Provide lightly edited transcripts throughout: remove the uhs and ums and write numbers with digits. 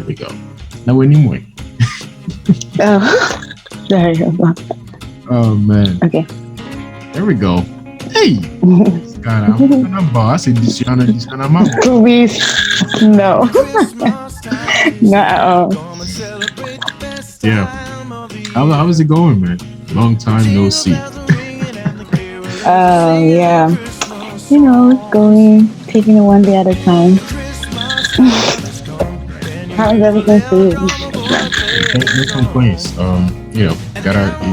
we go. Now anyway. There you go. Oh man. Okay. There we go. Hey. I'm boss in this kind of mouth. Please. No. Not at all. Yeah. How's it going, man? Long time no see. Yeah. You know, it's going, taking it one day at a time. How's everything for you? No complaints. You know,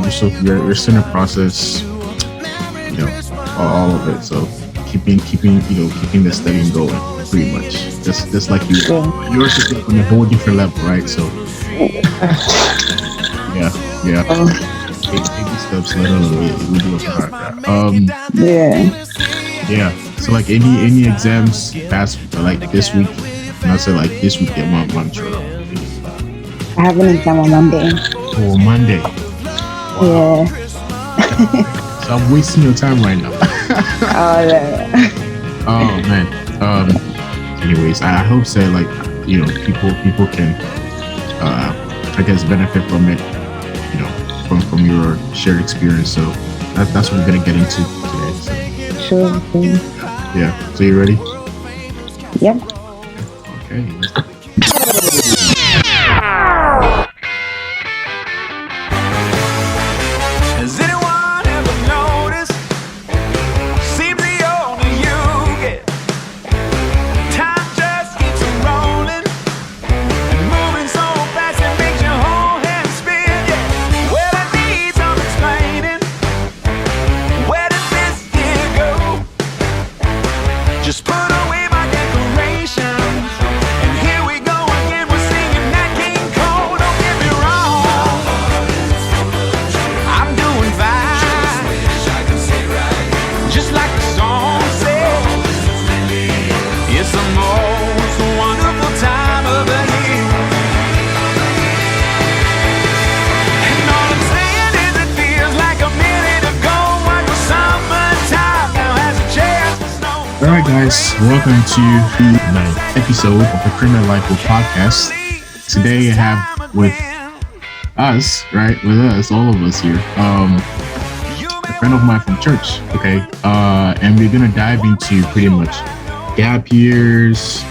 you're still in the process. You know, all of it. So keeping the studying going, pretty much. Just like you, you're just on a whole different level, right? So yeah. Baby steps, literally. We do it for that. Yeah. So like any exams past like this week, and I said like this week that month. I have an exam on Monday. Oh, Monday. Wow. Yeah. So I'm wasting your time right now. Oh man. Anyways, I hope so. Like, you know, people can, I guess, benefit from it. You know, from your shared experience. So that's what we're gonna get into today. So. Sure. Yeah. So you ready? Yep. Okay. Alright guys, welcome to the 9th episode of the Premed podcast. Today I have with us, all of us here, a friend of mine from church, okay? And we're gonna dive into pretty much gap years,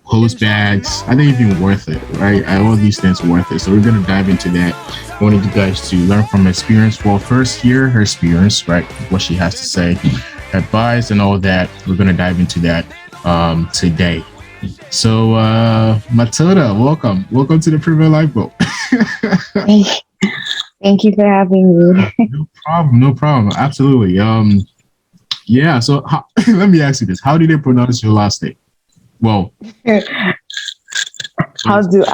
post bags. I think even worth it, right? All these things are worth it. So we're gonna dive into that. I wanted you guys to learn from experience. Well, first hear her experience, right? What she has to say. Advice and all that. We're gonna dive into that today. So Matilda, welcome to the Premed Life Boat. Thank you for having me. No problem. Absolutely. Yeah. So let me ask you this: how do they pronounce your last name? Well, how do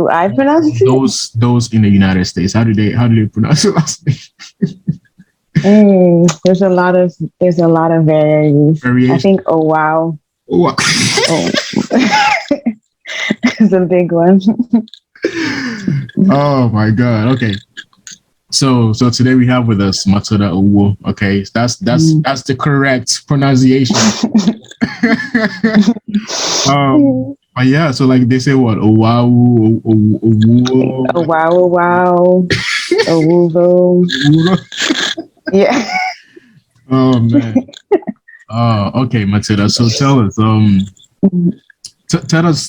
I pronounce it? Those in the United States, how do they pronounce your last name? There's a lot of variations. I think Owuo. Oh. It's a big one. Oh my God. Okay. So today we have with us Matilda Owuo. Okay, that's the correct pronunciation. But yeah, so like they say what? Owuo. Owuo. Yeah. Oh man. Okay, Matilda. So tell us,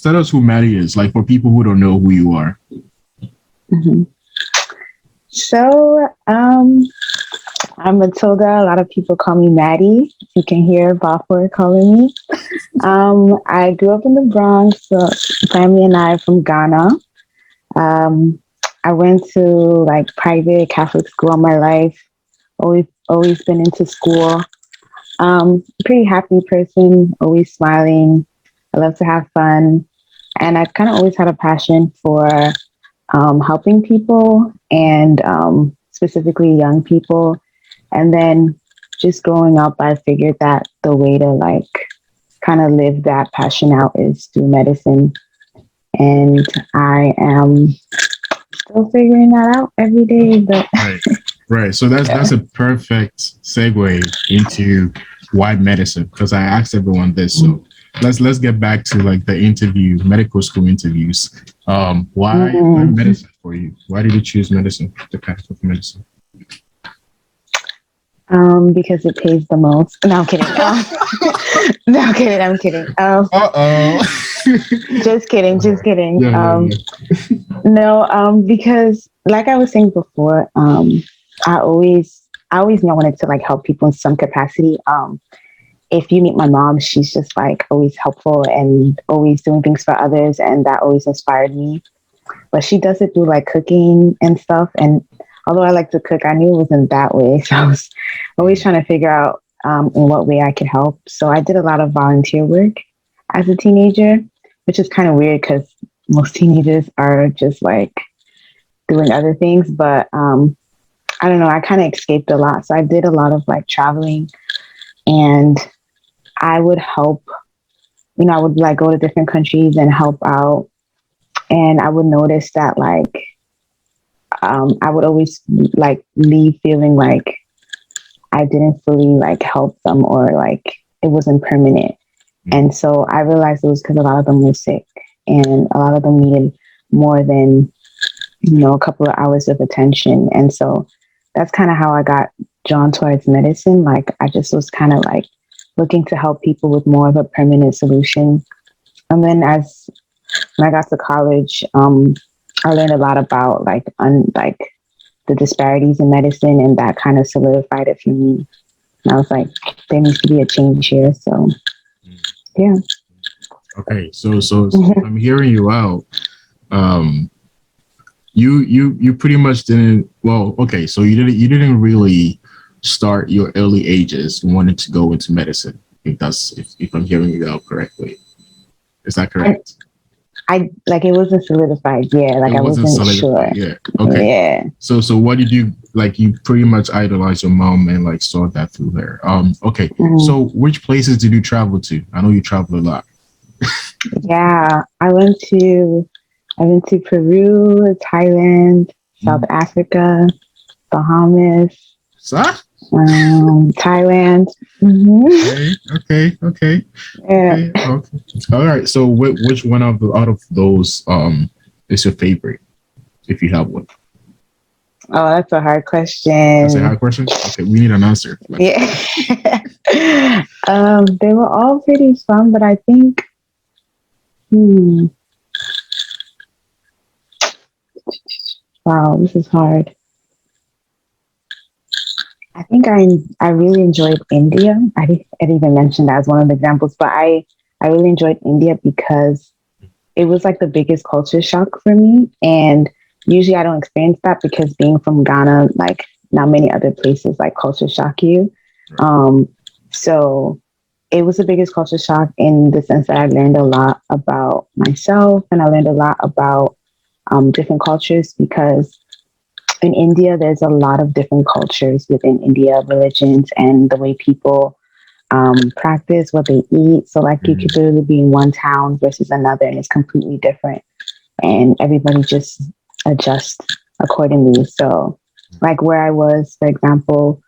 tell us who Maddie is. Like for people who don't know who you are. Mm-hmm. So, I'm Matilda. A lot of people call me Maddie. You can hear Bafor calling me. I grew up in the Bronx. So family and I are from Ghana. I went to like private Catholic school all my life. Always been into school. Pretty happy person, always smiling. I love to have fun. And I've kind of always had a passion for helping people and specifically young people. And then just growing up, I figured that the way to like kind of live that passion out is through medicine. And I am still figuring that out every day. But Right. So that's a perfect segue into why medicine, because I asked everyone this. So let's get back to like the medical school interviews. Why Mhm. medicine for you? Why did you choose medicine, the path of medicine? Because it pays the most. No, I'm kidding. No, I'm kidding. I'm kidding. Uh-oh. Just kidding. Just kidding. Yeah. No, because like I was saying before, I always knew I wanted to like help people in some capacity. If you meet my mom, she's just like always helpful and always doing things for others, and that always inspired me. But she does it through like cooking and stuff. And although I like to cook, I knew it wasn't that way. So I was always trying to figure out in what way I could help. So I did a lot of volunteer work as a teenager, which is kind of weird because most teenagers are just like doing other things. But I don't know, I kind of escaped a lot. So I did a lot of like traveling, and I would help, I would like go to different countries and help out. And I would notice that like I would always like leave feeling like I didn't fully like help them, or like it wasn't permanent. And so I realized it was because a lot of them were sick, and a lot of them needed more than, a couple of hours of attention. And so that's kind of how I got drawn towards medicine. Like I just was kind of like looking to help people with more of a permanent solution. And then when I got to college, I learned a lot about like the disparities in medicine, and that kind of solidified it for me. And I was like, there needs to be a change here. So, yeah. Okay, so I'm hearing you out. You pretty much didn't. Well, okay, so you didn't really start your early ages wanting to go into medicine. If I'm hearing you out correctly, is that correct? I like it wasn't solidified. Yeah, like I wasn't sure. Yeah. Okay. Yeah. So what did you like? You pretty much idolized your mom and like saw that through her. Okay. Mm-hmm. So which places did you travel to? I know you travel a lot. Yeah, I went to Peru, Thailand, South Africa, Bahamas. Thailand. Okay. Yeah. Okay. All right. So which one out of those is your favorite, if you have one? Oh, that's a hard question. That's a hard question. Okay, we need an answer. Yeah. They were all pretty fun, but I think. Wow, this is hard. I think I really enjoyed India. I didn't even mention that as one of the examples, but I really enjoyed India because it was like the biggest culture shock for me. And usually I don't experience that because being from Ghana, like not many other places like culture shock you. So it was the biggest culture shock in the sense that I learned a lot about myself, and I learned a lot about different cultures, because in India, there's a lot of different cultures within India, religions, and the way people practice, what they eat. So like you could literally be in one town versus another, and it's completely different. And everybody just adjusts accordingly. So like where I was, for example,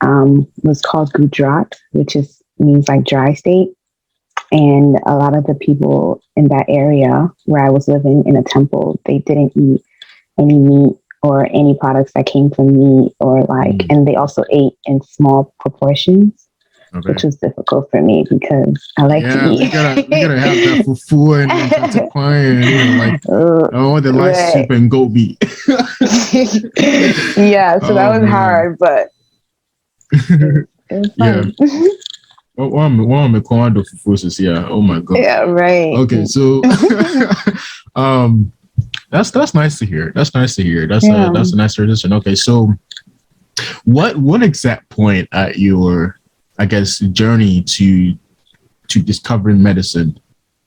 was called Gujarat, which means like dry state. And a lot of the people in that area where I was living in a temple, they didn't eat any meat or any products that came from meat, or like, and they also ate in small proportions, which was difficult for me because I like to eat. we gotta have that fufu and and like the light soup and goat meat. Yeah, so that was hard, but it was fun. Yeah. Oh my god. Yeah, right. Okay, so that's nice to hear. That's nice to hear. That's a nice tradition. Okay, so what exact point at your, I guess, journey to discovering medicine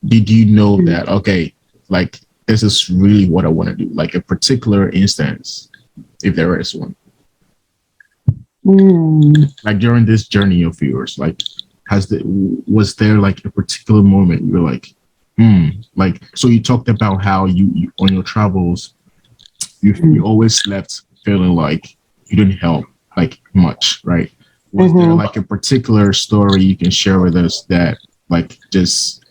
did you know that, okay, like this is really what I want to do? Like a particular instance, if there is one. Like during this journey of yours, like was there like a particular moment you were like, like, so you talked about how you on your travels, you always left feeling like you didn't help like much, right? Was there like a particular story you can share with us that like just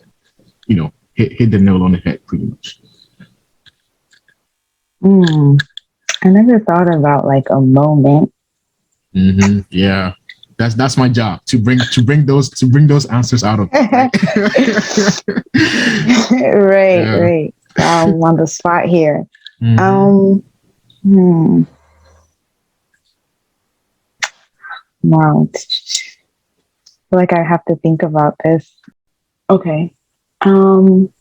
hit the nail on the head pretty much. I never thought about like a moment. Yeah, that's my job to bring those answers out of it, right? Right. On the spot here. Wow. I feel like I have to think about this. Okay. When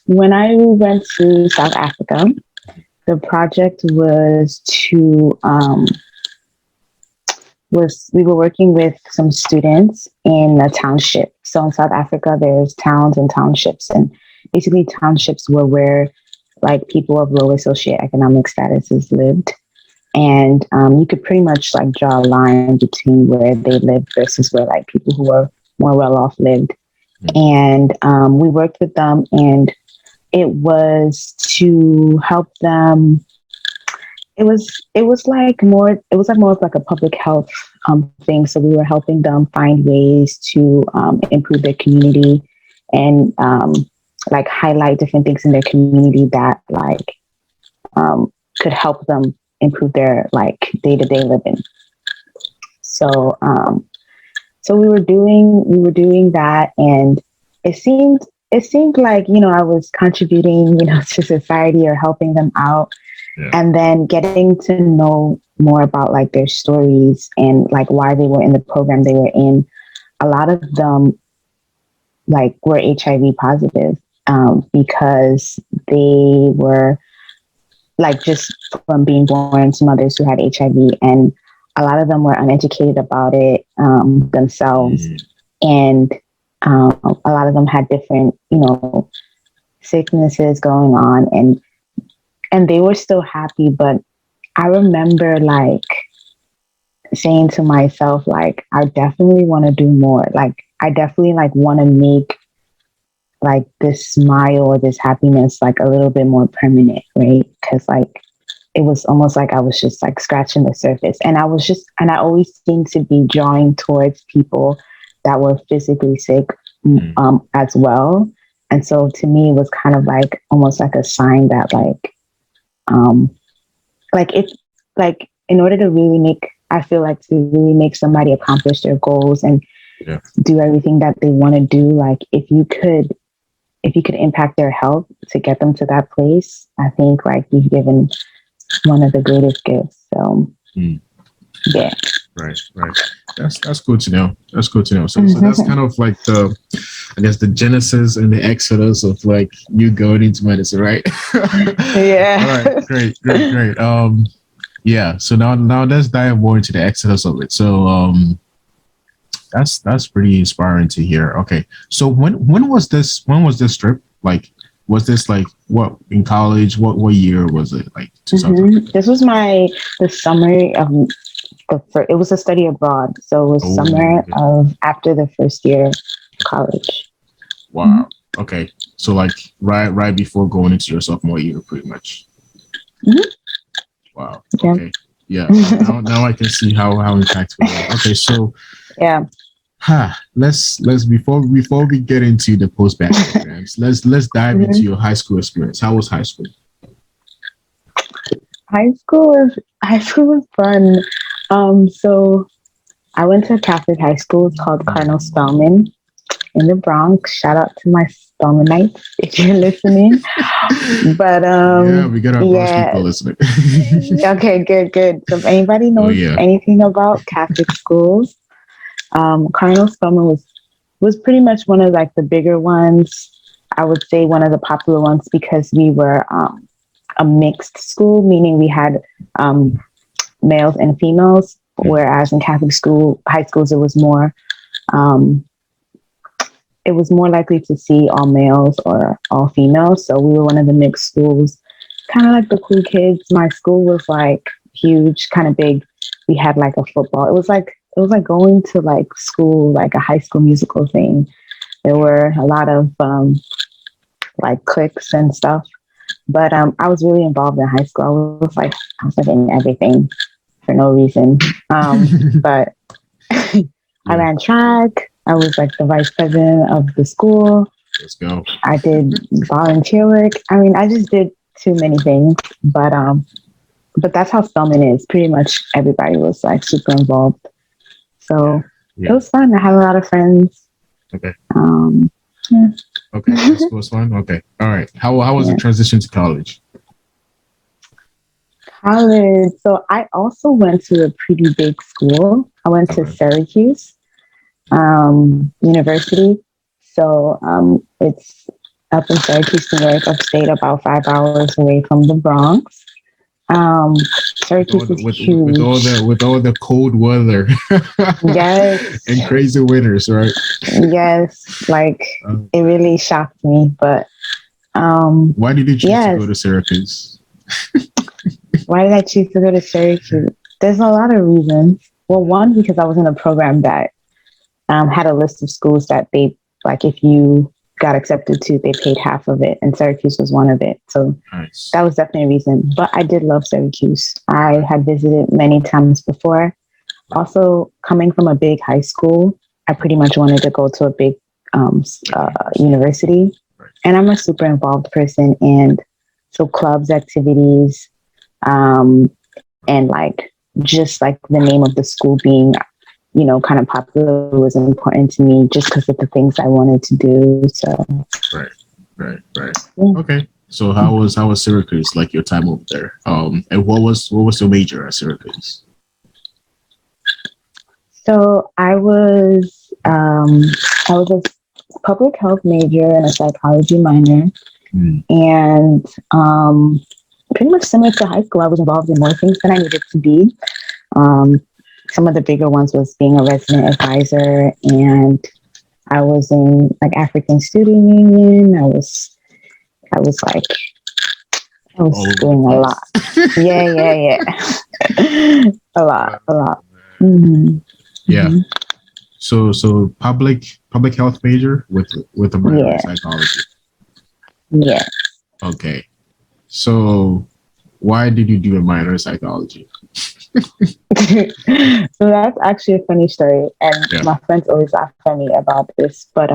I went to South Africa, the project was we were working with some students in a township. So in South Africa, there's towns and townships, and basically townships were where like people of lower socioeconomic statuses lived. And you could pretty much like draw a line between where they lived versus where like people who were more well off lived. And we worked with them, and it was to help them. It was more of like a public health thing. So we were helping them find ways to improve their community and like highlight different things in their community that like could help them improve their like day-to-day living. So so we were doing that, and it seemed like, I was contributing, to society or helping them out. Yeah. And then getting to know more about like their stories and like why they were in the program they were in. A lot of them like were HIV positive because they were like just from being born to mothers who had HIV, and a lot of them were uneducated about it themselves. And a lot of them had different, sicknesses going on, and they were still happy. But I remember like saying to myself, like, I definitely want to do more. Like, I definitely like want to make like this smile or this happiness like a little bit more permanent, right? Because like it was almost like I was just like scratching the surface, and I always seemed to be drawing towards people that were physically sick as well. And so to me, it was kind of like almost like a sign that like in order to really make, I feel like to really make somebody accomplish their goals and do everything that they want to do, like if you could impact their health to get them to that place, I think like you've given one of the greatest gifts. So yeah. Right. That's good to know. So that's kind of like the genesis and the exodus of like you going into medicine, right? Yeah. All right. Great. Yeah. So now let's dive more into the exodus of it. So that's pretty inspiring to hear. Okay. So when was this trip? Like, was this like what in college? What year was it? Like this was the summer of it was a study abroad. So it was summer of after the first year of college. Wow. Okay. So like right before going into your sophomore year, pretty much. Wow. Okay. Yeah. Now I can see how impactful it is. Okay. So yeah. Let's before we get into the post-bac programs, let's dive into your high school experience. How was high school? High school was fun. So I went to a Catholic high school. It's called Cardinal Spellman in the Bronx. Shout out to my Spellmanites if you're listening. But yeah, we got our Bronx people listening. Okay, good. So if anybody knows anything about Catholic schools, Cardinal Spellman was pretty much one of like the bigger ones. I would say one of the popular ones because we were a mixed school, meaning we had males and females, whereas in Catholic high schools, it was more likely to see all males or all females. So we were one of the mixed schools, kind of like the cool kids. My school was like huge, kind of big. We had like a football. It was like going to like school, like a High School Musical thing. There were a lot of like cliques and stuff. But I was really involved in high school. I was like in everything for no reason. But I ran track. I was like the vice president of the school. Let's go. I did volunteer work. I mean, I just did too many things, but that's how filming is. Pretty much everybody was like super involved. So it was fun. I had a lot of friends. Okay. Yeah. Okay. High school was fun. Okay. All right. How was the transition to college? College. So I also went to a pretty big school. I went to Syracuse University. So it's up in Syracuse, New York, upstate, about 5 hours away from the Bronx. Syracuse is huge. With all the cold weather. Yes. And crazy winters, right? Yes. Like it really shocked me. But why did you choose to go to Syracuse? Why did I choose to go to Syracuse? There's a lot of reasons. Well, one, because I was in a program that had a list of schools that they, like, if you got accepted to, they paid half of it, and Syracuse was one of it. So that was definitely a reason. But I did love Syracuse. I had visited many times before. Also, coming from a big high school, I pretty much wanted to go to a big university. And I'm a super involved person. And so clubs, activities, and like just like the name of the school being, you know, kind of popular was important to me just because of the things I wanted to do. So right. Yeah. Okay. So how was Syracuse, like your time over there? And what was your major at Syracuse? So I was a public health major and a psychology minor. And pretty much similar to high school, I was involved in more things than I needed to be. Some of the bigger ones was being a resident advisor, and I was in like African Student Union. I was doing a lot. Yeah. a lot. Mm-hmm. Yeah. Mm-hmm. So public health major with a minor in psychology. Yeah. Okay. So why did you do a minor in psychology? So that's actually a funny story, and my friends always laugh at me about this. But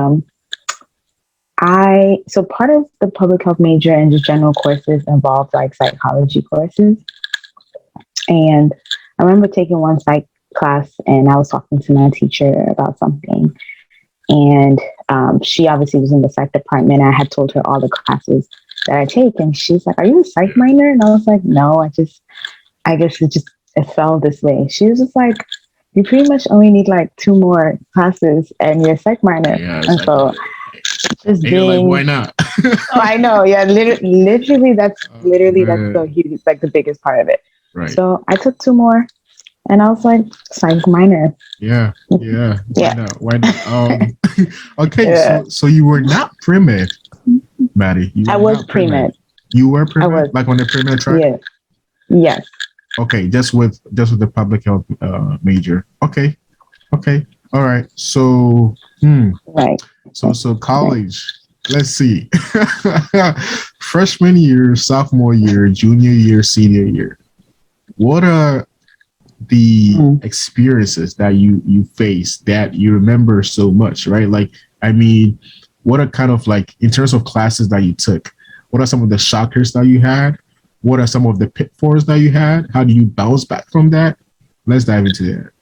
so part of the public health major and just general courses involved like psychology courses. And I remember taking one psych class, and I was talking to my teacher about something, and she obviously was in the psych department. I had told her all the classes that I take, and she's like, "Are you a psych minor?" And I was like, "No, I guess it fell this way." She was just like, "You pretty much only need like 2 more classes and you're a psych minor." And so just being, like, why not? I know. Yeah. Literally that's the huge, like the biggest part of it. Right. So I took 2 more and I was like, psych minor. Yeah. Why not? Okay. So you were not Premed, Maddie. I was Premed. You were Premed? Like on the Premed track? Yeah. Yes. Okay, just with the public health major. Okay. All right. So right. So college. Let's see. Freshman year, sophomore year, junior year, senior year. What are the experiences that you faced that you remember so much, right? Like, I mean, what are kind of like, in terms of classes that you took, what are some of the shockers that you had? What are some of the pitfalls that you had? How do you bounce back from that? Let's dive into that.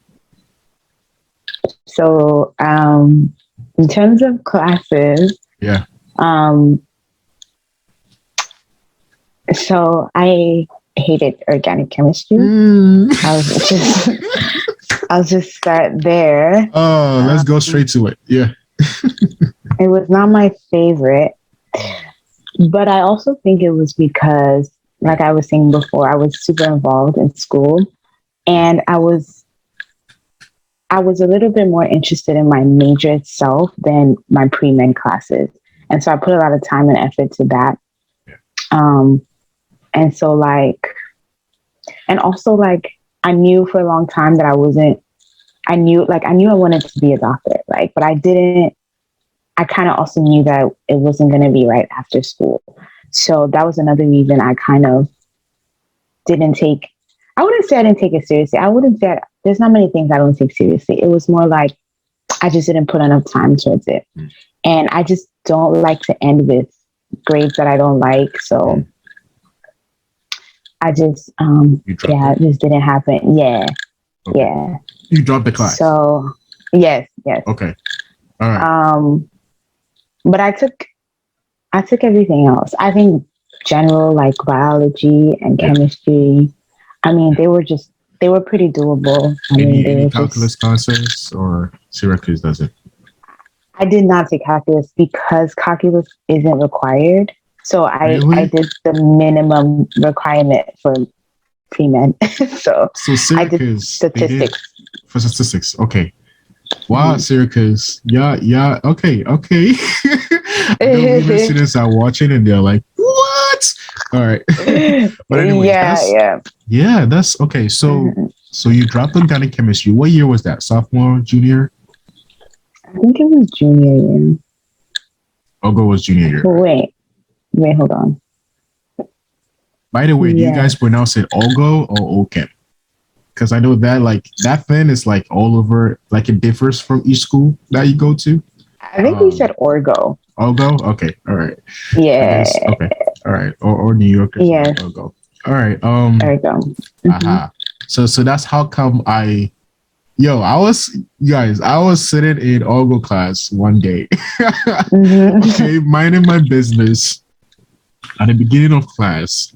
So, in terms of classes, so I hated organic chemistry. I'll just start there. Oh, let's go straight to it. Yeah. It was not my favorite, but I also think it was because, like I was saying before, I was super involved in school, and I was a little bit more interested in my major itself than my pre-med classes. And so I put a lot of time and effort to that. And so and also like, I knew for a long time that I knew I wanted to be a doctor, like, but I kind of also knew that it wasn't going to be right after school. So that was another reason I kind of I wouldn't say I didn't take it seriously. I wouldn't say there's not many things I don't take seriously. It was more like I just didn't put enough time towards it. And I just don't like to end with grades that I don't like. So I just, it just didn't happen. Yeah. Okay. Yeah. You dropped the class. So, yes. Okay. All right. But I took everything else. I think general, like biology and chemistry. I mean, they were pretty doable. Any calculus concepts, or Syracuse does it? I did not take calculus because calculus isn't required. So I did the minimum requirement for Premed. so Syracuse, I did statistics. For statistics, okay. Wow, Syracuse. Yeah. Okay. The listeners are watching and they're like, "What?" All right. But anyway, yeah, that's okay. So you dropped organic chemistry. What year was that? Sophomore, junior? I think it was junior year. Owuo was junior year. Wait, hold on. By the way, do you guys pronounce it Owuo or Ochem? Because I know that that thing is like all over, like it differs from each school that you go to. I think we said Orgo. Owuo? Okay. All right. Yeah. Okay. All right. Or New York. Yeah. Owuo. All right. There you go. So that's how come I was sitting in Owuo class one day. Okay, minding my business at the beginning of class.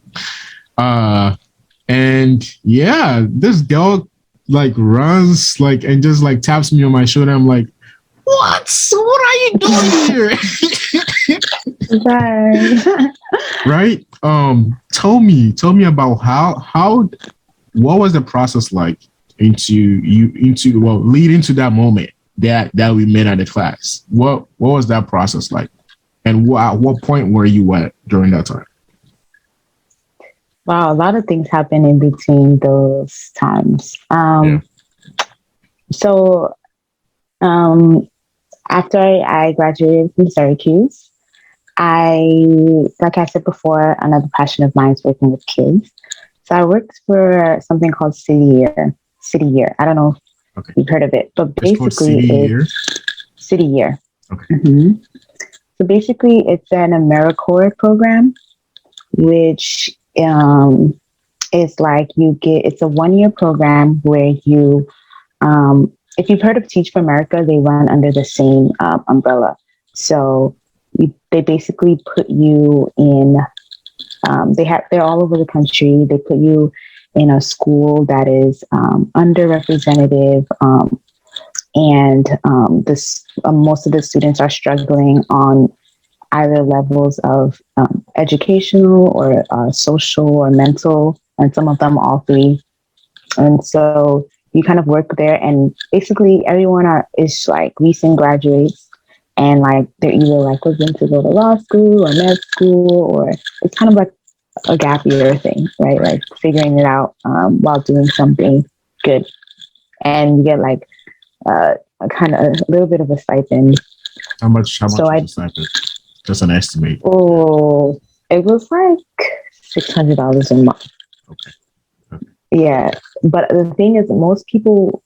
And this girl runs and just taps me on my shoulder. I'm like, what are you doing here? Right. Tell me about how what was the process like leading to that moment that we met at the class. What was that process like, and at what point were you at during that time? Wow, a lot of things happened in between those times. So after I graduated from Syracuse, like I said before, another passion of mine is working with kids. So I worked for something called City Year. I don't know if you've heard of it, but basically it's City Year. Okay. So basically it's an AmeriCorps program, which is like it's a 1-year program where you, if you've heard of Teach for America, they run under the same umbrella. So they basically put you in, they're all over the country. They put you in a school that is underrepresented, and most of the students are struggling on either levels of educational or social or mental, and some of them all three. And so you kind of work there, and basically everyone is recent graduates, and they're either looking to go to law school or med school, or it's kind of like a gap year thing, right? Like figuring it out while doing something good, and you get a little bit of a stipend. How much was the stipend? Just an estimate. Oh, it was $600 a month. Okay. Yeah, but the thing is, most people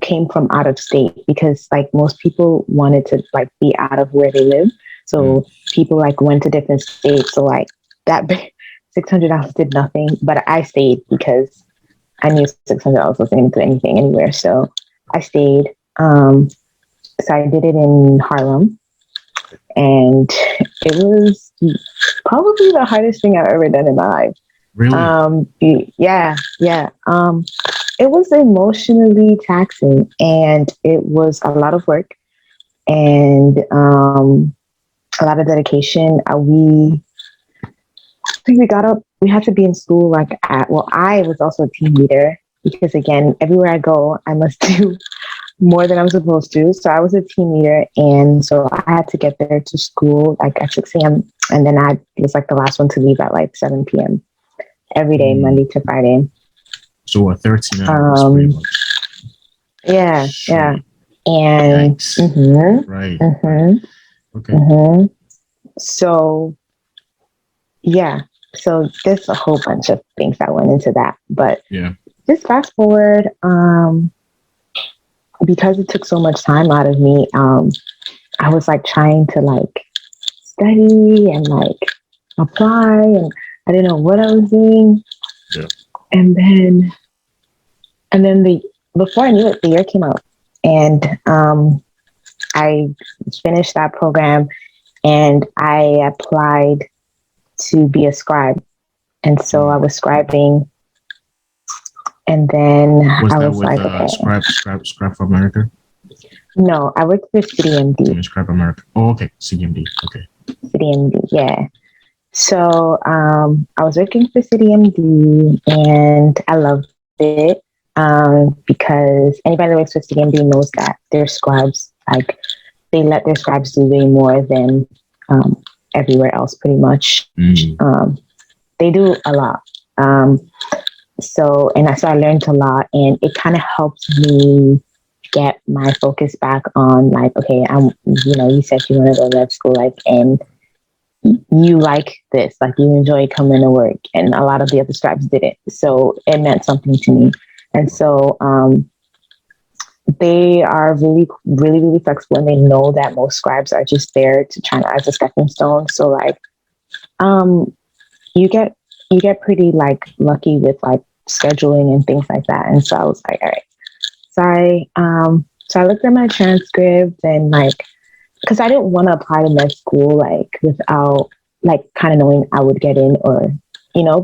came from out of state because most people wanted to be out of where they live. So people went to different states. So that $600 did nothing, but I stayed because I knew $600 wasn't going to do anything anywhere. So I stayed. So I did it in Harlem, and it was probably the hardest thing I've ever done in my life. Really? Yeah. It was emotionally taxing, and it was a lot of work and a lot of dedication. We got up. We had to be in school I was also a team leader because, again, everywhere I go, I must do more than I'm supposed to. So I was a team leader, and so I had to get there to school at 6 a.m. and then I was the last one to leave at 7 p.m. every day, Monday to Friday. So 13 hours pretty much. Yeah. And right. Okay. So so there's a whole bunch of things that went into that, but just fast forward, because it took so much time out of me, I was trying to study and like apply, and I didn't know what I was doing. Yeah. And then before I knew it, the year came out, and I finished that program, and I applied to be a scribe, and so I was scribing, and then I was like, okay. ScribeAmerica? No, I worked for CityMD. ScribeAmerica. Oh, okay. CityMD. Okay. CityMD, yeah. So I was working for CityMD, and I loved it because anybody that works for CityMD knows that their scribes, like, they let their scribes do way more than everywhere else, pretty much. They do a lot. So I learned a lot, and it kind of helped me get my focus back on, like, okay, you said you want to go to med school, like, and you like this, like, you enjoy coming to work, and a lot of the other scribes didn't. So it meant something to me. And so they are really, really, really flexible, and they know that most scribes are just there to try as a stepping stone. So like, you get pretty like lucky with like scheduling and things like that. And so I was like, all right. So I looked at my transcript, and like, because I didn't want to apply to med school like without like kind of knowing I would get in, or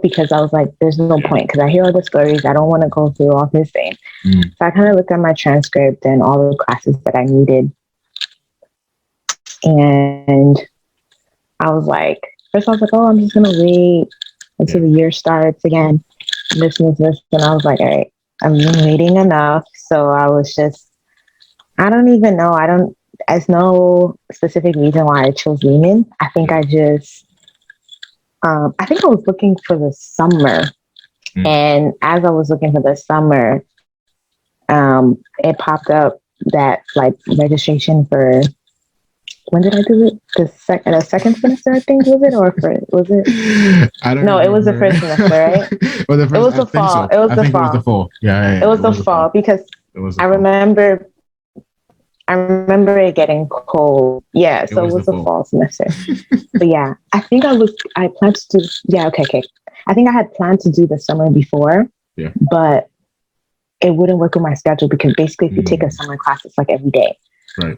because I was like, there's no point, because I hear all the stories. I don't want to go through all this thing. So I kind of looked at my transcript and all the classes that I needed, and I was like, first I was like, oh, I'm just gonna wait until the year starts again. This, and I was like, all right, I'm waiting enough. So I was just, I don't even know. There's no specific reason why I chose Lehman. I think I just, I think I was looking for the summer. And as I was looking for the summer, it popped up that like registration for, when did I do it? The second semester, I think, was it? Or was it? I don't know. It was the first semester, right? It was the fall. It was the fall. Yeah. It was the fall because I remember it getting cold. Yeah, so it was the fall semester. But yeah, I planned to do, okay. I think I had planned to do the summer before, but it wouldn't work with my schedule, because basically if you take a summer class, it's like every day. Right.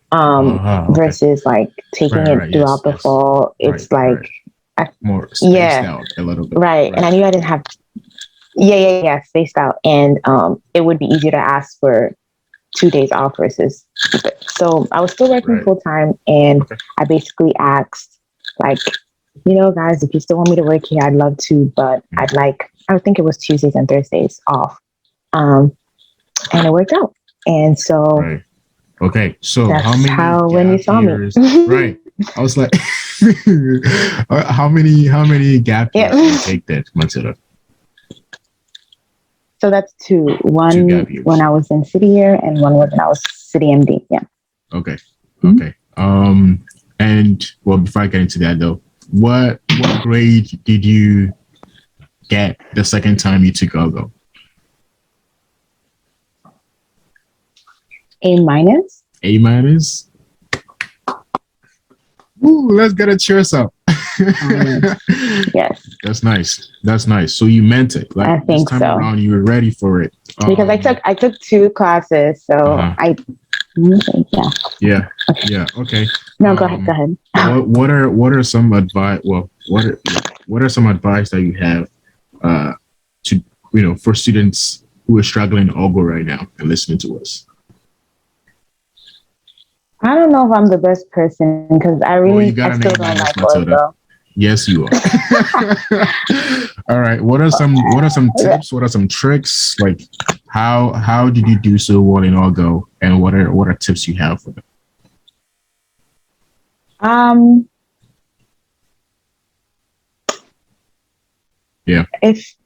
Versus like taking it throughout the fall. It's like more spaced out a little bit. Right. And I knew I didn't have spaced out. And it would be easier to ask for 2 days off versus, so I was still working full time, and I basically asked, like, guys, if you still want me to work here, I'd love to, but I think it was Tuesdays and Thursdays off. And it worked out. And so okay, so that's when you saw me. Right. I was like, how many gap years did you take that, Matilda? So that's two. One when I was in City Year, and one when I was CityMD. Yeah. Okay. Okay. And well, before I get into that though, what grade did you get the second time you took Owuo? A-? Ooh, let's get a cheers up. Yes. That's nice. So you meant it. Like, I think this time around, you were ready for it. Because I took 2 classes, so Yeah. Okay. No, go ahead. What are some advice? Well, what are some advice that you have to for students who are struggling in Owuo right now and listening to us? I don't know if I'm the best person, because I still don't like Owuo. Yes, you are. All right. What are some tips? What are some tricks? Like, how did you do so well in Owuo, and what are tips you have for them? Yeah. If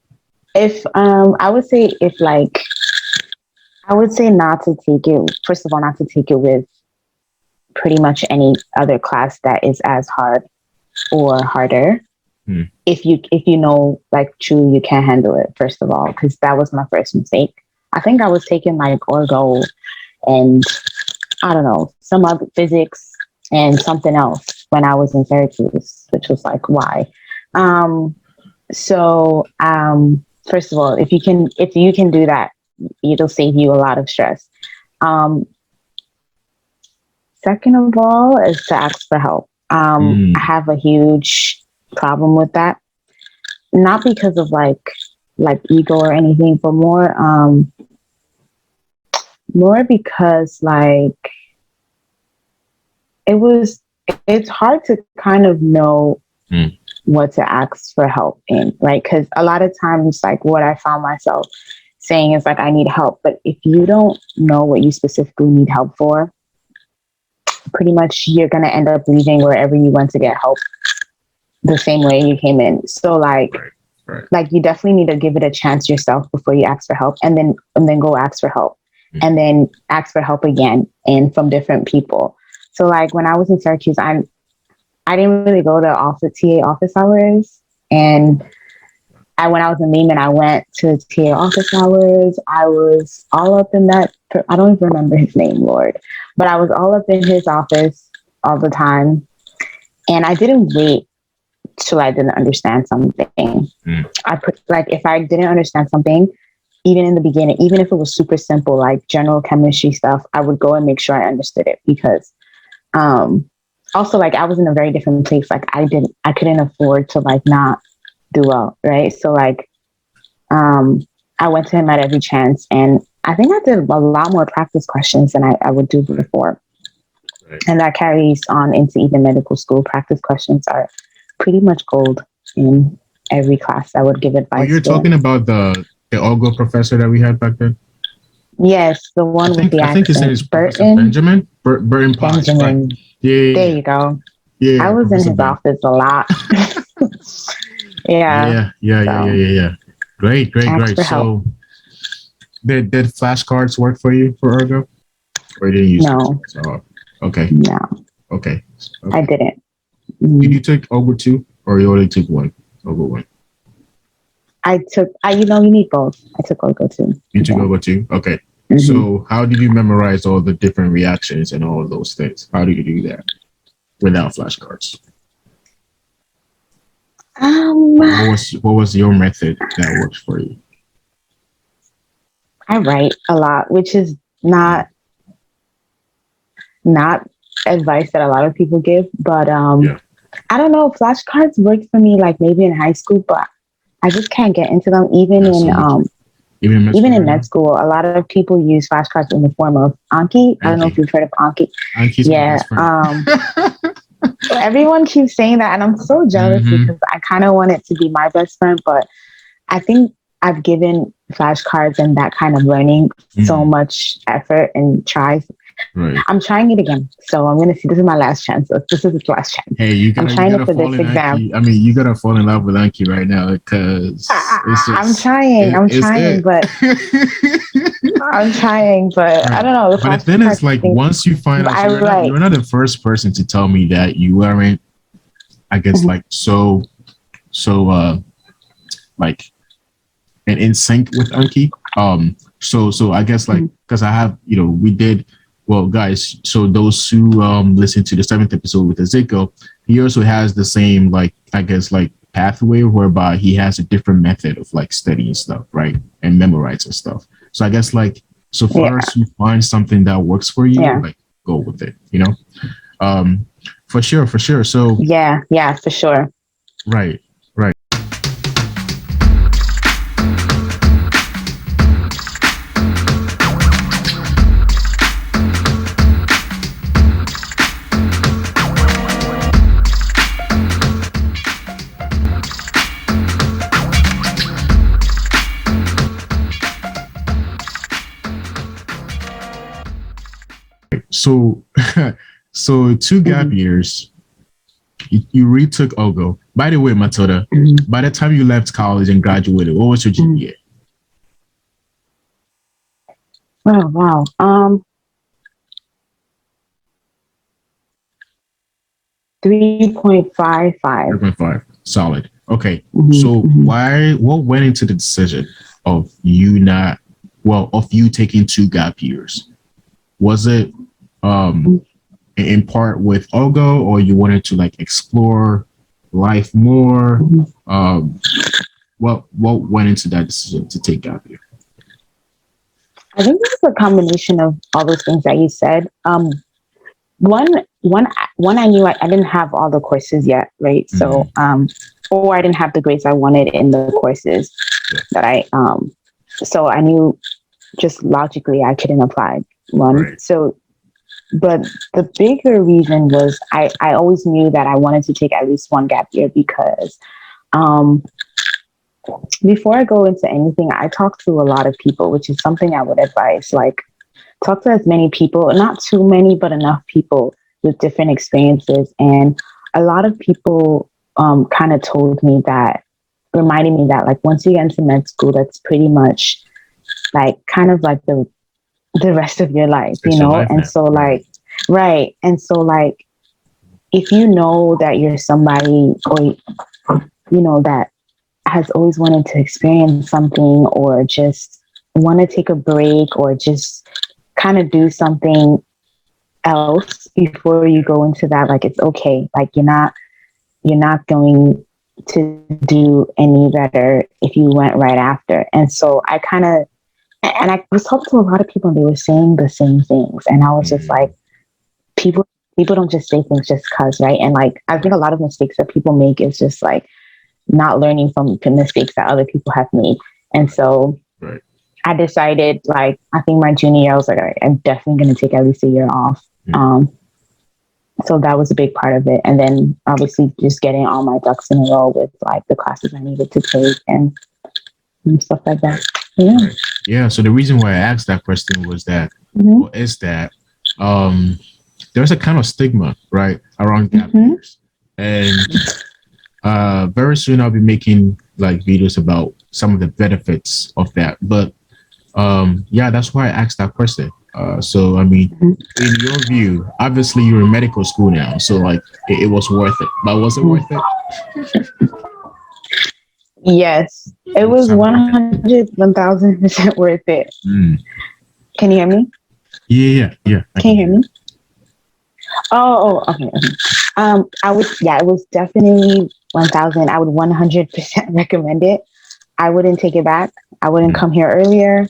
I would say not to take it. First of all, not to take it with pretty much any other class that is as hard or harder. If you know, like, truly you can't handle it, first of all, because that was my first mistake. I think I was taking like Orgo and I don't know, some other physics and something else, when I was in Syracuse, which was like, why? First of all, if you can do that, it'll save you a lot of stress. Second of all is to ask for help. I have a huge problem with that. Not because of like ego or anything, but more because like it's hard to kind of know what to ask for help in, right? Because a lot of times, like what I found myself saying is like, I need help. But if you don't know what you specifically need help for, pretty much you're going to end up leaving wherever you went to get help the same way you came in. So like, like you definitely need to give it a chance yourself before you ask for help, and then go ask for help, and then ask for help again and from different people. So like when I was in Syracuse, I didn't really go to TA office hours. And when I was in Lehman, I went to TA office hours. I was all up in that. I don't even remember his name, Lord. But I was all up in his office all the time. And I didn't wait till I didn't understand something. If I didn't understand something, even in the beginning, even if it was super simple, like general chemistry stuff, I would go and make sure I understood it, because also like I was in a very different place. Like I couldn't afford to like not do well. Right. So like, I went to him at every chance, and I think I did a lot more practice questions than I would do before. Right. And that carries on into even medical school. Practice questions are pretty much gold in every class. I would give advice. Oh, you're talking about the Owuo professor that we had back then? Yes, the one with the accent. I think his name is Burton. Benjamin? Burton Potts. Benjamin. Yeah. There you go. Yeah. I was in his office a lot. Yeah. Great. So did flashcards work for you for Ergo? Or didn't you use it? Oh, okay. No. Okay. I didn't. Did you take Owuo 2 or you only took Owuo 1? You need both. I took Owuo 2. You took Owuo 2? Okay. So how did you memorize all the different reactions and all of those things? How did you do that without flashcards? What was your method that worked for you? I write a lot, which is not advice that a lot of people give, but I don't know. Flashcards worked for me like maybe in high school, but I just can't get into them. Even in med school, a lot of people use flashcards in the form of Anki. I don't know if you've heard of Anki. Anki's my best friend. Everyone keeps saying that, and I'm so jealous because I kind of want it to be my best friend, but I think I've given flashcards and that kind of learning so much effort and try. Right. I'm trying it again, so I'm gonna see. This is my last chance. This is its last chance. Hey, I'm trying for this exam. Anki. I mean, you gotta fall in love with Anki right now, because I'm trying, but right. I don't know. But then it's like once you find out, you're not the first person to tell me that you aren't, I guess, like so like and in sync with Anki. So I guess like because I have we did. Well, guys, so those who listen to the 7th episode with Ezekiel, he also has the same, like, I guess, like, pathway whereby he has a different method of, like, studying stuff, right? And memorizing stuff. So I guess, like, so far as you find something that works for you, like, go with it, For sure. So Yeah, for sure. Right. So 2 gap years, you retook Owuo. By the way, Matilda, by the time you left college and graduated, what was your GPA? Oh, wow. 3.55. 3.5. Solid. Okay. So what went into the decision of you taking 2 gap years? Was it in part with Ogo, or you wanted to like explore life more? What went into that decision to take gap year? I think it's a combination of all those things that you said. One, I knew I didn't have all the courses yet, right? So, or I didn't have the grades I wanted in the courses that so I knew just logically I couldn't apply one. Right. So, but the bigger reason was I always knew that I wanted to take at least one gap year because, before I go into anything, I talk to a lot of people, which is something I would advise, like talk to as many people, not too many, but enough people with different experiences. And a lot of people kind of told me that, reminding me that like once you get into med school, that's pretty much like kind of like the rest of your life, you know? And so like, right. And so like, if you know that you're somebody or, you know, that has always wanted to experience something or just want to take a break or just kind of do something else before you go into that, like it's okay. Like you're not going to do any better if you went right after. And so I was talking to a lot of people and they were saying the same things. And I was just like, people don't just say things just cause, right? And like, I think a lot of mistakes that people make is just like not learning from the mistakes that other people have made. And so I decided, like, I think my junior year, I was like, all right, I'm definitely going to take at least a year off. So that was a big part of it. And then obviously just getting all my ducks in a row with like the classes I needed to take and stuff like that. Yeah. Yeah. So the reason why I asked that question was that, is that there's a kind of stigma, right, around gap years. And very soon I'll be making like videos about some of the benefits of that. But yeah, that's why I asked that question. So I mean, in your view, obviously you're in medical school now, so like it was worth it. But was it worth it? Yes, it was 1,000% worth it. Can you hear me? Yeah. Can you hear me? Oh, okay. It was definitely 1,000. I would 100% recommend it. I wouldn't take it back. I wouldn't come here earlier.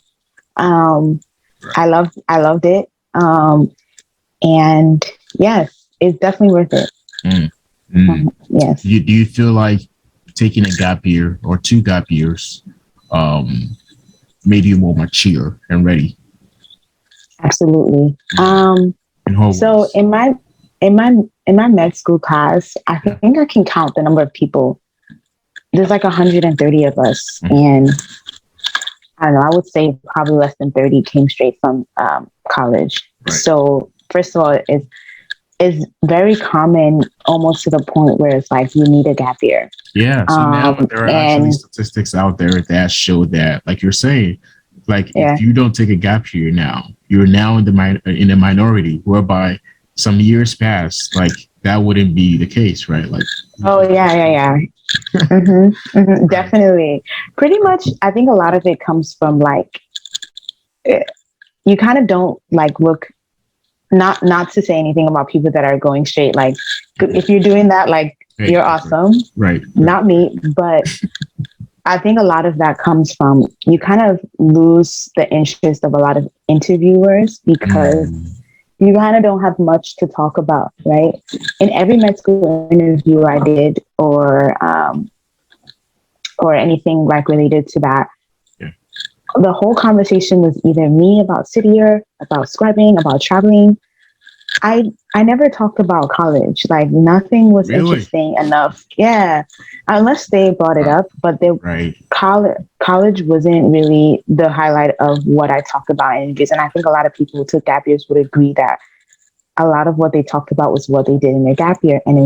I loved it. And yes, it's definitely worth it. Yes. Do you feel like taking a gap year or 2 gap years made you more mature and ready? Absolutely. So in my med school class, I think I can count the number of people. There's like 130 of us, and I don't know, I would say probably less than 30 came straight from college. Right. So first of all, it's very common, almost to the point where it's like you need a gap year. Yeah. So now there are actually statistics out there that show that, like you're saying, like if you don't take a gap year now, you're now in the minority, whereby some years past, like that wouldn't be the case, right? Like Definitely. Pretty much, I think a lot of it comes from like you kind of don't like look. Not to say anything about people that are going straight. Like if you're doing that, like you're awesome. Right. Not me, but I think a lot of that comes from you kind of lose the interest of a lot of interviewers because you kind of don't have much to talk about, right? In every med school interview I did or anything like related to that, the whole conversation was either me about city year, about scribing, about traveling. I never talked about college. Like nothing was interesting enough. Yeah. Unless they brought it up, but college wasn't really the highlight of what I talked about in interviews. And I think a lot of people who took gap years would agree that a lot of what they talked about was what they did in their gap year. And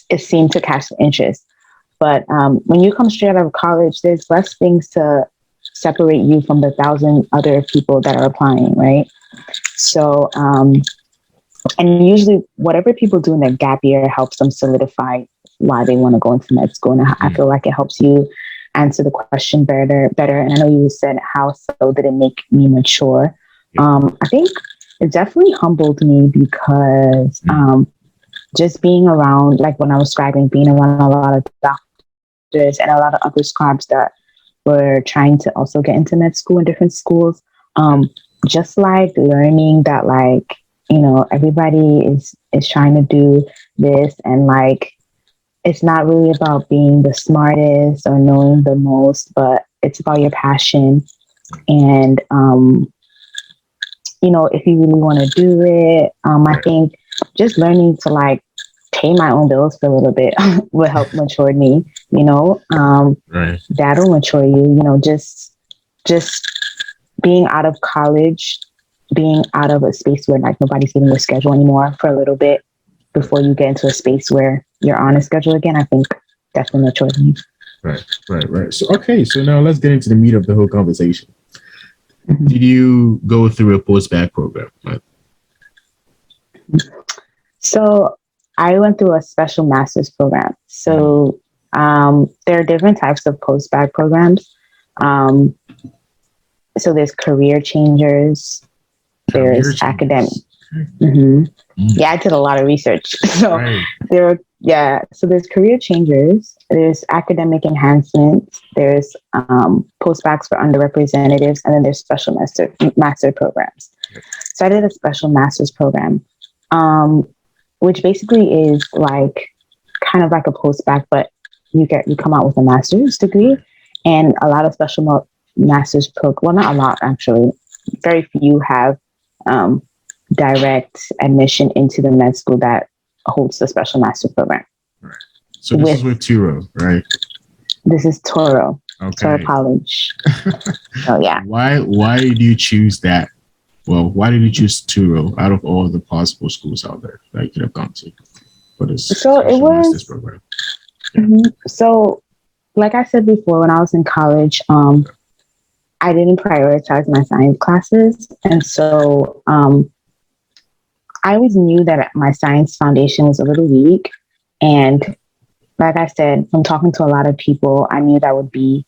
it seemed to catch interest. But when you come straight out of college, there's less things to separate you from the 1,000 other people that are applying, right? So, and usually whatever people do in their gap year helps them solidify why they want to go into med school. And I feel like it helps you answer the question better. And I know you said, how so did it make me mature? I think it definitely humbled me because just being around, like when I was scribing, being around a lot of doctors and a lot of other scribes that were trying to also get into med school in different schools, just like learning that, like, you know, everybody is trying to do this, and like it's not really about being the smartest or knowing the most, but it's about your passion. And you know, if you really want to do it, I think just learning to like pay my own bills for a little bit will help mature me, you know. That'll mature you, you know, just being out of college, being out of a space where like nobody's getting your schedule anymore for a little bit before you get into a space where you're on a schedule again, I think definitely matured me. Right. So now let's get into the meat of the whole conversation. Did you go through a post-BAC program? So I went through a special master's program. So there are different types of post-BAC programs. So there's career changers, there's academic. Yeah, I did a lot of research. So so there's career changers, there's academic enhancements, there's post-BACs for underrepresented, and then there's special master programs. So I did a special master's program, which basically is like kind of like a post-BAC, but you come out with a master's degree, and a lot of special master's well, not a lot actually, very few have direct admission into the med school that holds the special master program. So this is with Touro, right? This is Touro. Touro College. So yeah. Why did you choose that? Well, why did you choose Touro out of all the possible schools out there that you could have gone to for this special master's program? So, like I said before, when I was in college, I didn't prioritize my science classes, and so I always knew that my science foundation was a little weak. And like I said, from talking to a lot of people, I knew that would be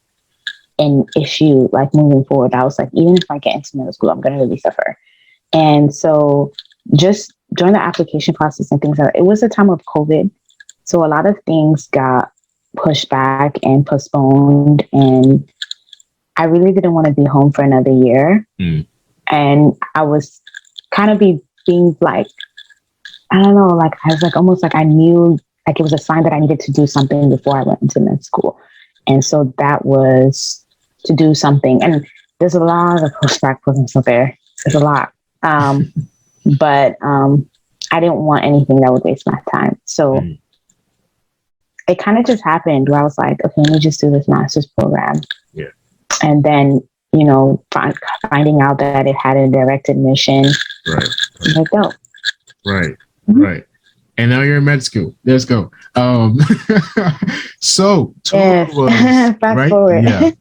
an issue, like moving forward. I was like, even if I get into middle school, I'm going to really suffer. And so just during the application process and things like that, it was a time of COVID. So a lot of things got pushed back and postponed. And I really didn't want to be home for another year. And I was kind of being like, I don't know, like I was like almost like I knew like it was a sign that I needed to do something before I went into med school. And so that was to do something. And there's a lot of post-BAC programs out there. There's a lot. But I didn't want anything that would waste my time. So it kind of just happened where I was like, okay, let me just do this master's program. Yeah. And then, you know, finding out that it had a direct admission. Right. Like, oh. Right. And now you're in med school. Let's go. So Touro was fast forward. Yeah.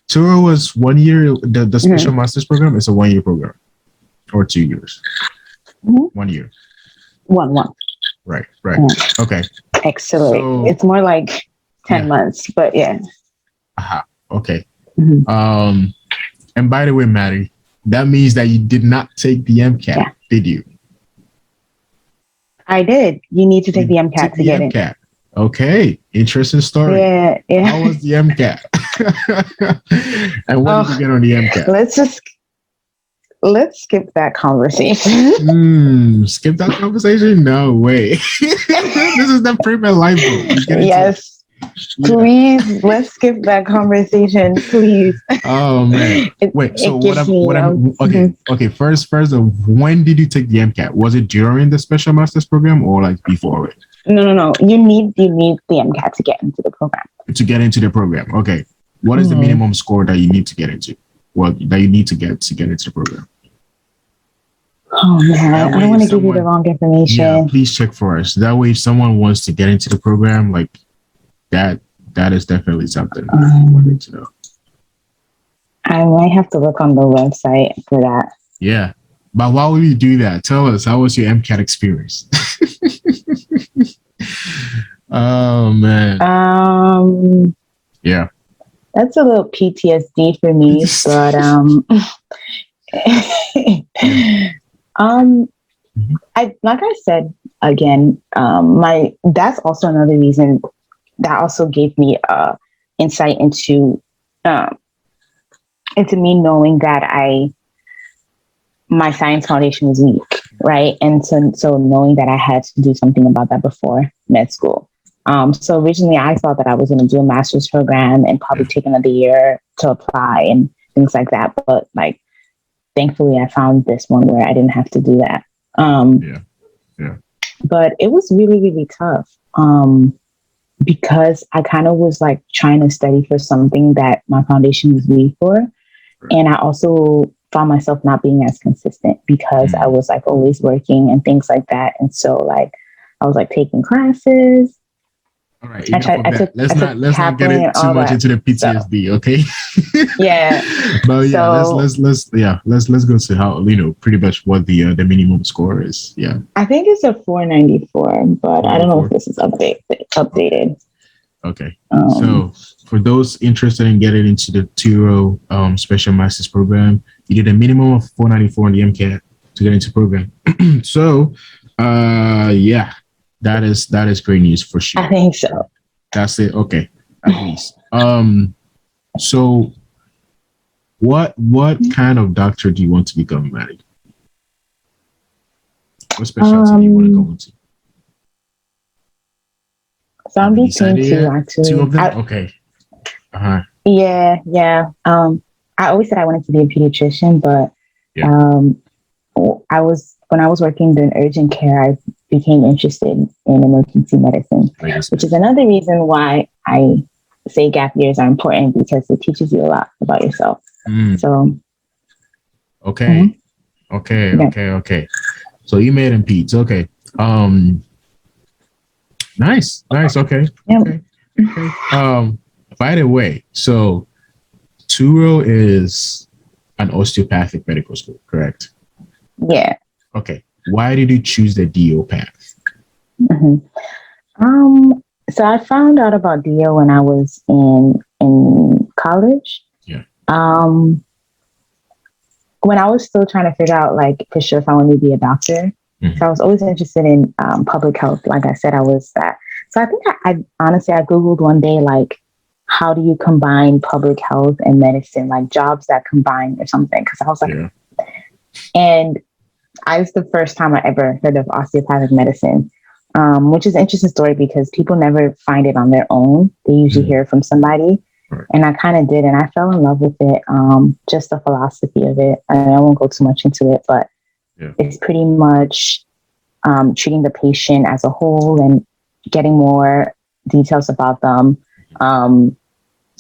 Touro was 1 year. The special master's program is a 1 year program, or 2 years. 1 year. One. Right. Okay. Accelerate. So, it's more like 10 months, but yeah. Okay. And by the way, Maddie, that means that you did not take the MCAT, did you? I did. You need to take the MCAT to get it. Okay. Interesting story. Yeah. How was the MCAT? And what did you get on the MCAT? Let's skip that conversation. Skip that conversation? No way. This is the Premed life book. Yes. Please, let's skip that conversation, please. Oh man! Wait. So okay. First, when did you take the MCAT? Was it during the special master's program or like before it? No. You need the MCAT to get into the program. To get into the program, okay. What is the minimum score that you need to get into? Well, that you need to get into the program. Oh man, I don't want to give you the wrong information. Yeah, please check for us. That way, if someone wants to get into the program, like. That is definitely something we need to know. I might have to look on the website for that. Yeah. But why would you do that? Tell us, how was your MCAT experience? Oh man. Yeah. That's a little PTSD for me, but Like I said again, that's also another reason that also gave me insight into me knowing that my science foundation was weak, right? And so knowing that I had to do something about that before med school. So originally I thought that I was going to do a master's program and probably take another year to apply and things like that. But like, thankfully I found this one where I didn't have to do that. But it was really, really tough. Because I kind of was like trying to study for something that my foundation was weak for. Right. And I also found myself not being as consistent because I was like always working and things like that. And so like, I was like taking classes. All right. Let's not get it too much into the PTSD. So. Okay. Yeah. But yeah, let's go to how, pretty much what the minimum score is. Yeah. I think it's a 494, but I don't know if this is updated. Okay. So for those interested in getting into the Touro special master's program, you did a minimum of 494 on the MCAT to get into the program. So that is great news for sure. I think so. That's it. Okay. At least. So what kind of doctor do you want to become, Maddie? What specialty do you want to go into? So I'm between two, actually. Two of them? Okay. Uh-huh. Yeah. I always said I wanted to be a pediatrician, but when I was working in urgent care, I became interested in emergency medicine, which is another reason why I say gap years are important because it teaches you a lot about yourself. So. Okay. Okay. So you made them peds. Okay. Nice. Okay. Yep. Okay. By the way, so Touro is an osteopathic medical school, correct? Yeah. Okay. Why did you choose the DO path? So I found out about DO when I was in college. Yeah. When I was still trying to figure out, like, for sure if I wanted to be a doctor. So I was always interested in public health. Like I said, I was that. So I think I honestly, I Googled one day, like, how do you combine public health and medicine, like jobs that combine or something? Because I was like, and I was the first time I ever heard of osteopathic medicine, which is an interesting story because people never find it on their own. They usually hear it from somebody. Right. And I kind of did, and I fell in love with it. Just the philosophy of it. I won't go too much into it, but it's pretty much treating the patient as a whole and getting more details about them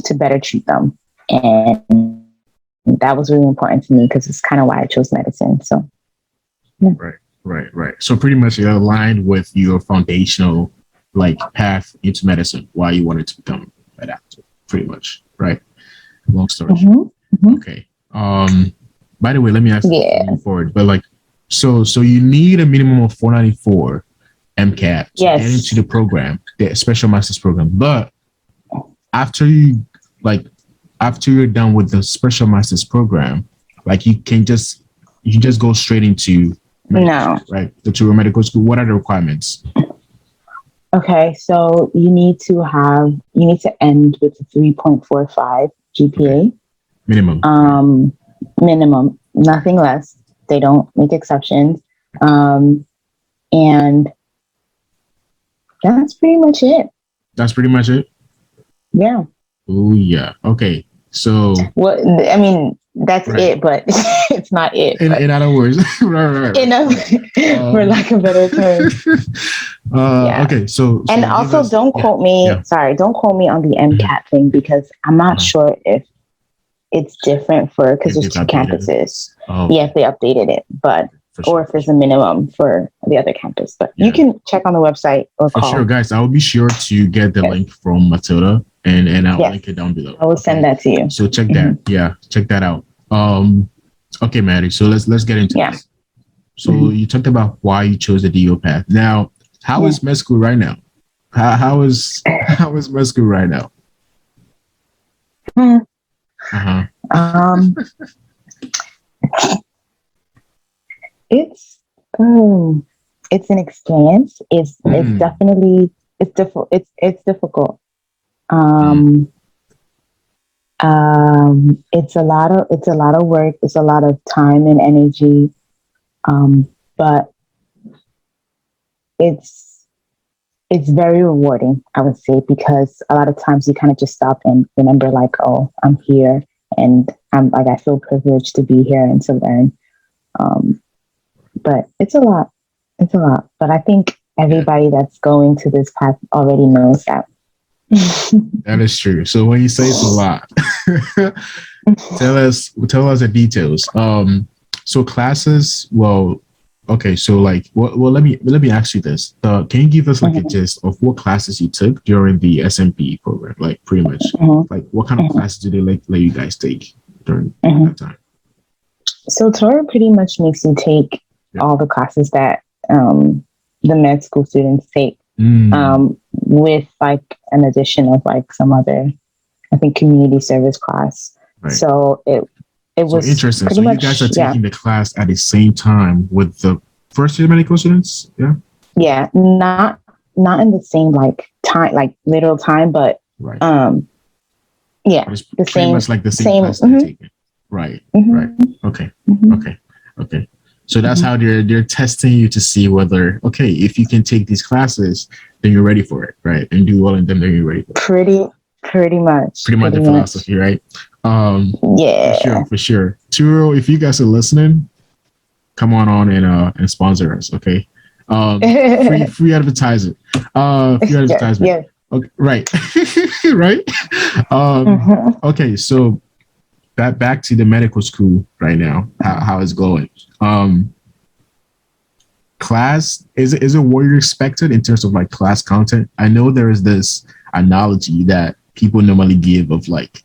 to better treat them. And that was really important to me because it's kind of why I chose medicine. So, yeah. Right. So pretty much you're aligned with your foundational path into medicine, why you wanted to become a doctor, pretty much, right? Long story short. Okay. By the way, let me ask you moving forward, but so you need a minimum of 494 MCAT to get into the program, the special master's program. But after you're done with the special master's program, you just go straight into medical, right? The Touro Medical School. What are the requirements? Okay, so you need to end with a 3.45 GPA. Okay. Minimum. Minimum, nothing less. They don't make exceptions. And that's pretty much it. Yeah. Oh yeah. Okay. So that's it, but it's not it. In other words, right. For lack of better term. Okay. So and also don't quote me. Yeah. Sorry, don't quote me on the MCAT thing because I'm not sure if it's different because there's two campuses. If they updated it, but or if there's a minimum for the other campus. But you can check on the website or call. For sure, guys. I will be sure to get the link from Matilda and I'll link it down below. I will send that to you. So check that. Yeah, check that out. Okay, Maddie. So let's get into this. So you talked about why you chose the DO path. Now, how is med school right now? How is med school right now? It's it's an experience. It's definitely it's difficult. It's difficult. It's a lot of work. It's a lot of time and energy. But it's very rewarding, I would say, because a lot of times you kind of just stop and remember, like, oh, I'm here, and I feel privileged to be here and to learn. But it's a lot. It's a lot. But I think everybody that's going to this path already knows that. That is true. So when you say it's a lot, tell us the details. So classes, well, okay, so like, well, let me ask you this. Can you give us like a gist of what classes you took during the SMP program? Like, pretty much, like, what kind of classes do they let you guys take during that time? So Touro pretty much makes you take all the classes that the med school students take, with like an addition of like some other, I think, community service class. Right. So it was interesting. So you guys are taking the class at the same time with the first year medical students? Yeah. Yeah, not in the same like time, like literal time, but it's the same. Much like the same class they're taking. Right. Right. Okay. Okay. So that's how they're testing you to see whether, okay, if you can take these classes, then you're ready for it, right? And do well in them, then you're ready for it. Pretty much the philosophy, right? For sure. Touro, if you guys are listening, come on and sponsor us, okay? Free advertising. Free advertisement. Yeah. Okay, right. Right. Okay, so back to the medical school right now. How it's going? Class, is it what you're expected in terms of like class content? I know there is this analogy that people normally give of like,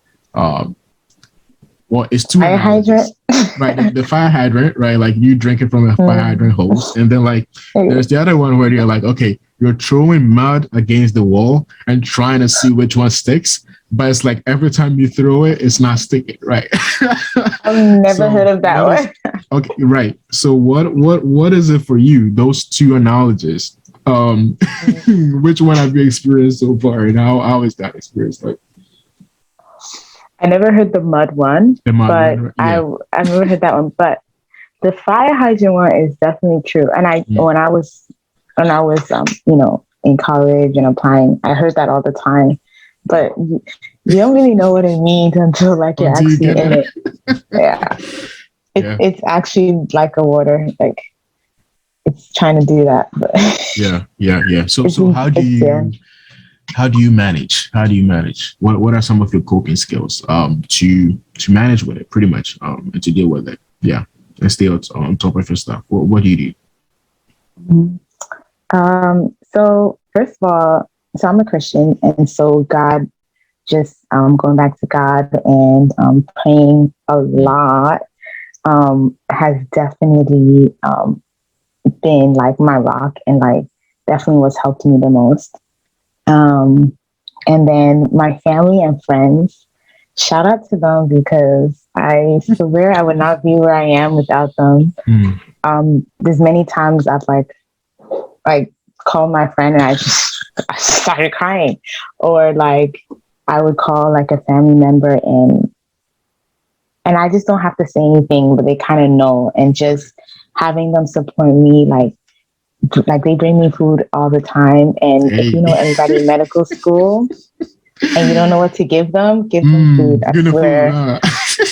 it's two fire hydrant, right? The fire hydrant, right? Like you drinking from a fire hydrant hose, and then like there's the other one where you're like, okay, you're throwing mud against the wall and trying to see which one sticks, but it's like every time you throw it, it's not sticking, right? I've never heard of that one. Okay, right. So what is it for you? Those two analogies. Which one have you experienced so far, and how is that experience like? I never heard the mud one, but I've never heard that one. But the fire hydrant one is definitely true. And when I was in college and applying, I heard that all the time. But you don't really know what it means until like you're actually in it. Yeah. It's actually like a water, like it's trying to do that. But yeah. So how do you manage? What are some of your coping skills to manage with it, pretty much, and to deal with it? Yeah, and stay on top of your stuff. What do you do? So first of all, I'm a Christian, and so God, just going back to God and praying a lot has definitely been like my rock, and like definitely what's helped me the most. And then my family and friends, shout out to them, because I swear I would not be where I am without them. There's many times I've like called my friend and I started crying, or like I would call like a family member and I just don't have to say anything, but they kind of know, and just having them support me, like they bring me food all the time. And if you know everybody in medical school and you don't know what to give them food. I swear.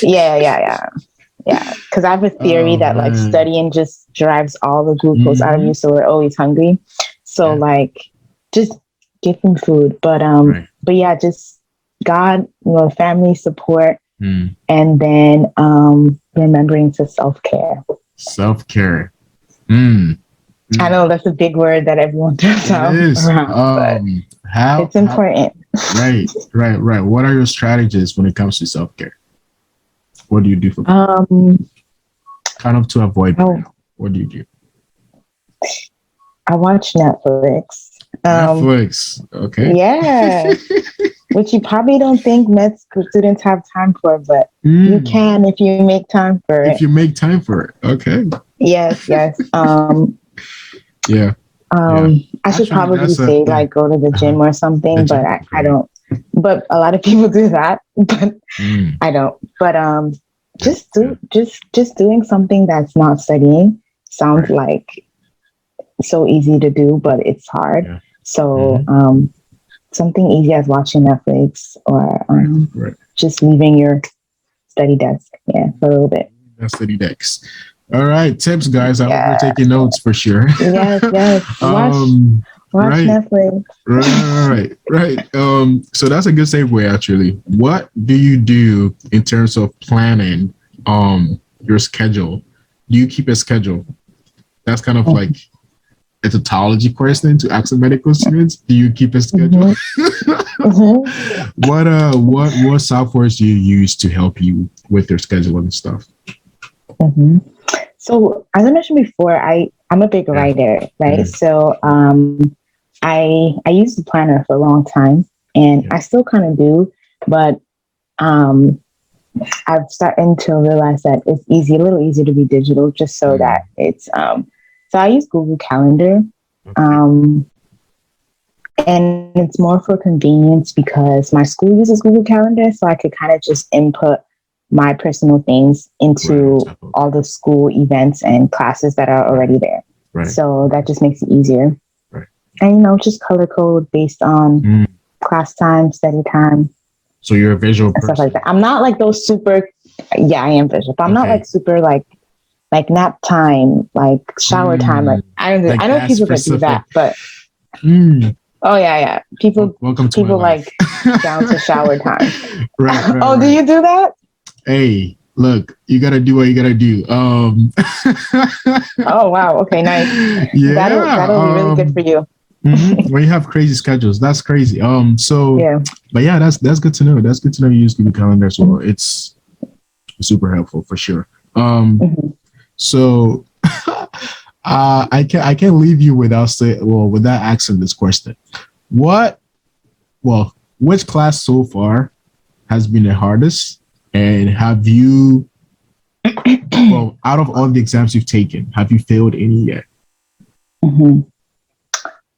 Yeah. Because I have a theory that like studying just drives all the glucose out of you, so we're always hungry. So like just give them food. But yeah, just God, family support, and then remembering to self-care. I know that's a big word that everyone throws out around, but it's important. Right. What are your strategies when it comes to self-care? What do you do for kind of to avoid burnout? What do you do? I watch Netflix. Okay. Yeah. Which you probably don't think med school students have time for, but you can if you make time for it. If you make time for it. Okay. Yes, yes. Yeah. I should Actually, probably that's say like go to the uh-huh. gym or something, The but gym. I Great. don't. But a lot of people do that, but Mm. I don't. But Yeah. Yeah. just doing something that's not studying sounds Right. like so easy to do, but it's hard. Yeah. So Mm-hmm. something easy as watching Netflix or Right. just leaving your study desk, yeah, for a little bit. That's the next. All right, tips, guys. I hope you're Yeah. taking notes for sure. Yes, yes. Watch Right, Netflix. right. So that's a good segue actually. What do you do in terms of planning your schedule? Do you keep a schedule? That's kind of like a tautology question to ask medical students. Do you keep a schedule? What softwares do you use to help you with your schedule and stuff? So as I mentioned before, I'm a big writer, right? So I used the planner for a long time, and I still kind of do, but I've started to realize that it's a little easier to be digital, just so that it's so I use Google Calendar, and it's more for convenience because my school uses Google Calendar, so I could kind of just input my personal things into all the school events and classes that are already there. So that just makes it easier. And just color code based on class time, study time. So you're a visual person. Stuff like that. I'm not like those super. Yeah, I am visual, but I'm not like super like nap time, like shower time. Like I know people that do that, but oh yeah. People like down to shower time. Right. Oh, do you do that? Hey, look, you gotta do what you gotta do. Oh wow. Okay, nice. Yeah, that'll be really good for you. When you have crazy schedules, that's crazy. So yeah, but yeah, that's good to know. That's good to know you use Google Calendar as well. It's super helpful for sure. So I can't leave you without asking this question. Which class so far has been the hardest? And have you, out of all the exams you've taken, have you failed any yet? So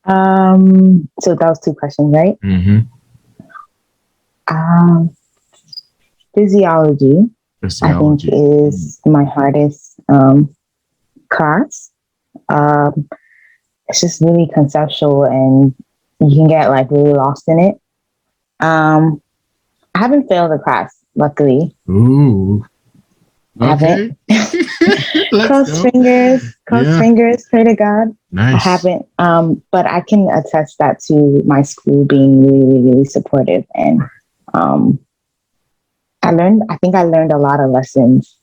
that was two questions, right? Physiology, I think, is my hardest class. It's just really conceptual, and you can get like really lost in it. I haven't failed a class, luckily. Ooh. Okay. Cross fingers, pray to God. Nice. I haven't, but I can attest that to my school being really, really, really supportive. And I think I learned a lot of lessons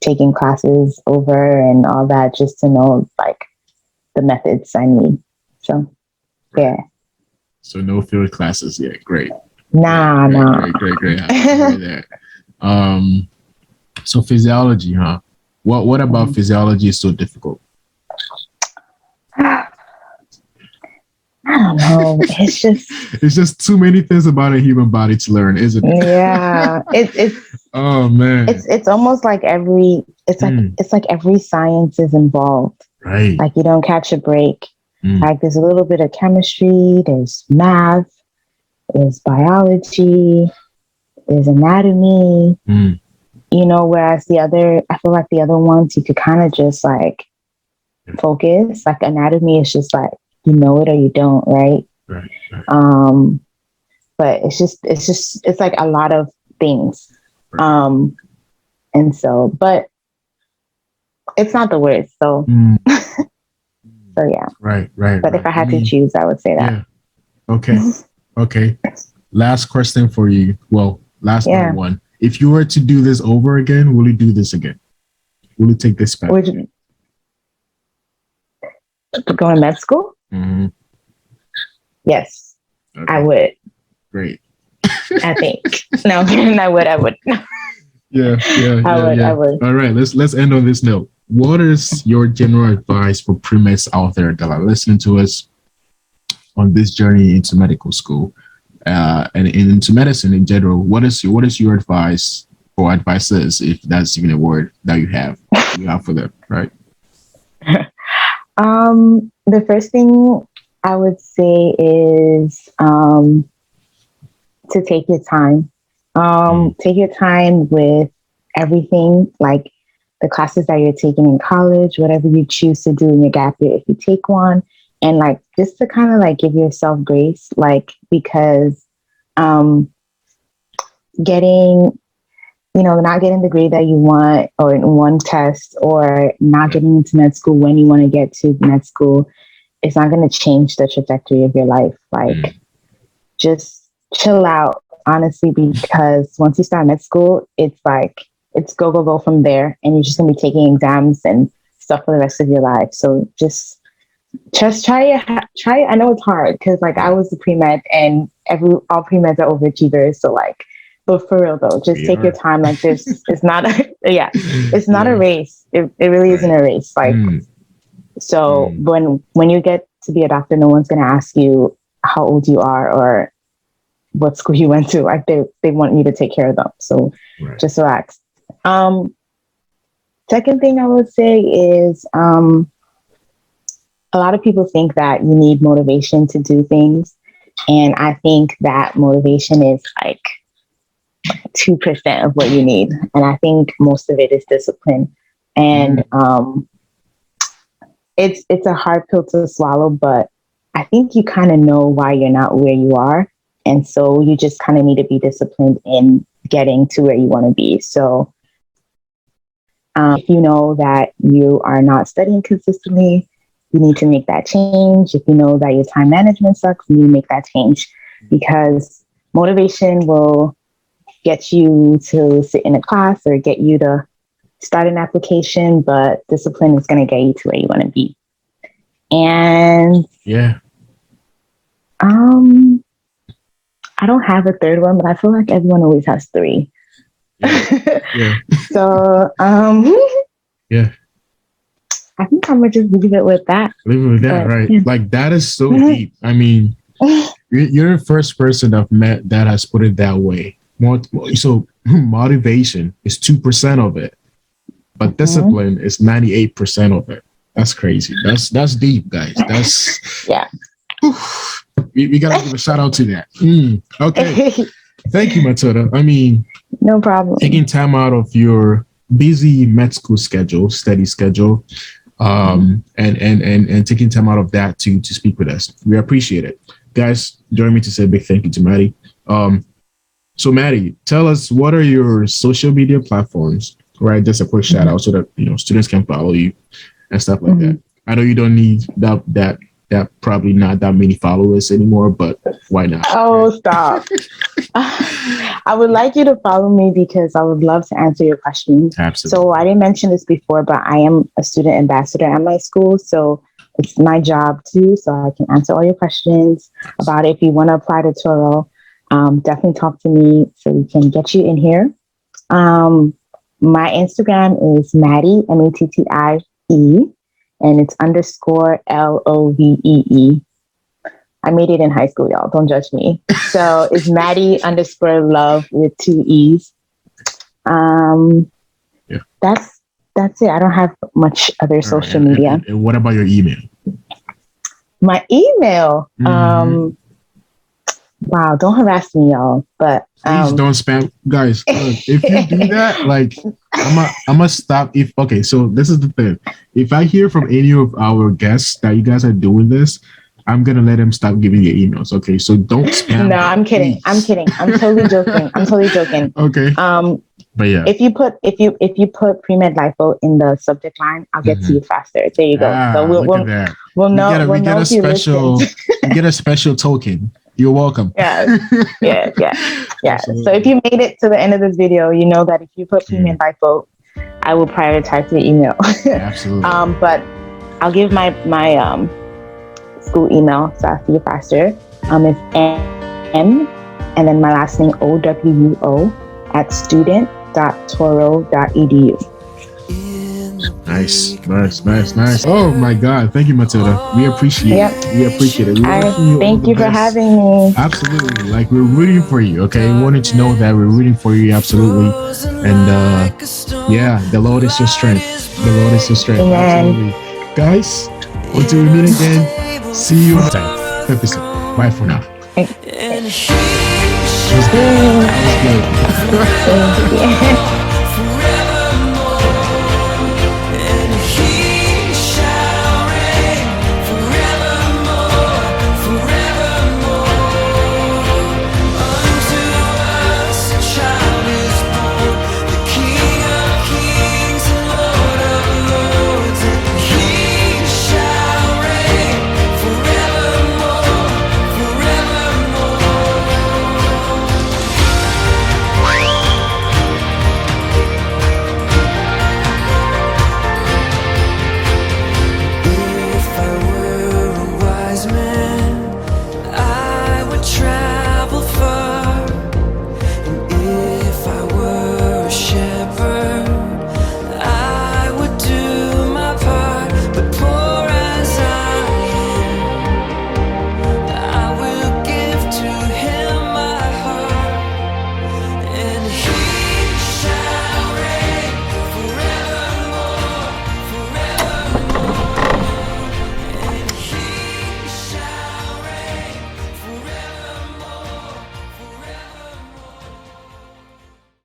taking classes over and all that, just to know like the methods I need. So, yeah. So no field classes yet. Great. Nah. Great. So physiology, huh? What about physiology is so difficult? I don't know. It's just too many things about a human body to learn, isn't it? Yeah. It's oh man. It's almost like every science is involved. Right. Like you don't catch a break. Like there's a little bit of chemistry, there's math, there's biology, there's anatomy. Whereas I feel like the other ones you could kind of just like focus. Like anatomy is just like you know it or you don't, right? Right. But it's like a lot of things. And so, but it's not the worst. So so yeah. Right. But if I had to choose, I would say that. Yeah. Okay. Last question for you. Well, last one. If you were to do this over again, will you do this again? Will you take this back? Going to med school? Yes, okay. I would. Great. I think. No, I would. Yeah. I would. All right, let's end on this note. What is your general advice for premeds out there that are listening to us on this journey into medical school and into medicine in general? What is your advice or advices, if that's even a word that you have for them, right? The first thing I would say is to take your time. Take your time with everything, like the classes that you're taking in college, whatever you choose to do in your gap year, if you take one, and like just to kind of like give yourself grace, like because getting, not getting the grade that you want or in one test or not getting into med school when you want to get to med school, it's not going to change the trajectory of your life. Like just chill out, honestly, because once you start med school, it's like, it's go from there. And you're just going to be taking exams and stuff for the rest of your life. So just try it. I know it's hard because like I was a pre-med and all pre-meds are overachievers. So like, but for real though, just take your time. Like this, it's not it's not a race. It really isn't a race. Like, so when you get to be a doctor, no one's going to ask you how old you are or what school you went to. Like they want you to take care of them. So just relax. Second thing I would say is, a lot of people think that you need motivation to do things. And I think that motivation is like 2% of what you need. And I think most of it is discipline. And it's a hard pill to swallow, but I think you kind of know why you're not where you are. And so you just kind of need to be disciplined in getting to where you want to be. So if you know that you are not studying consistently, you need to make that change. If you know that your time management sucks, you need to make that change, because motivation will get you to sit in a class or get you to start an application, but discipline is going to get you to where you want to be. And I don't have a third one, but I feel like everyone always has three. So I think I'm gonna just leave it with that. Leave it with that, right? Like that is so deep. I mean, you're the first person I've met that has put it that way. So motivation is 2% of it, but discipline is 98% of it. That's crazy. That's deep, guys. That's we gotta give a shout out to that. Okay. Thank you, Matilda. I mean, no problem. Taking time out of your busy med school schedule, study schedule, and taking time out of that to speak with us. We appreciate it. Guys, join me to say a big thank you to Maddie. So Maddie, tell us, what are your social media platforms, right? Just a quick shout out so that students can follow you and stuff like that. I know you don't need that probably not that many followers anymore, but why not? Oh, stop. I would like you to follow me because I would love to answer your questions. Absolutely. So I didn't mention this before, but I am a student ambassador at my school. So it's my job too. So I can answer all your questions about it. If you want to apply to Touro, definitely talk to me so we can get you in here. My Instagram is Maddie, Mattie, and it's _LOVEE. I made it in high school, y'all. Don't judge me. So it's Maddie _love with 2 E's. That's it. I don't have much other social media. And what about your email? My email. Wow, don't harass me, y'all. But please don't spam, guys. If you do that, like I'm gonna stop. So this is the thing. If I hear from any of our guests that you guys are doing this, I'm gonna let them stop giving you emails. Okay, so don't spam. No, I'm kidding. Please. I'm kidding. I'm totally joking. Okay. But yeah, if you put Premed Lipo in the subject line, I'll get to you faster. There you go. So we'll know. We get a special token. You're welcome. Yeah. So if you made it to the end of this video, you know that if you put Premed Lipo, I will prioritize your email. Absolutely. But I'll give my school email so I'll see you faster. It's M and then my last name OWUO @student.touro.edu. Nice. Oh my God. Thank you, Matilda. We appreciate it. We appreciate it. Thank you for having me. Absolutely. Like, we're rooting for you. Okay. We wanted to know that we're rooting for you. Absolutely. And yeah, the Lord is your strength. The Lord is your strength. Amen. Absolutely. Guys, until we meet again, see you next time episode. Bye for now. Thank you.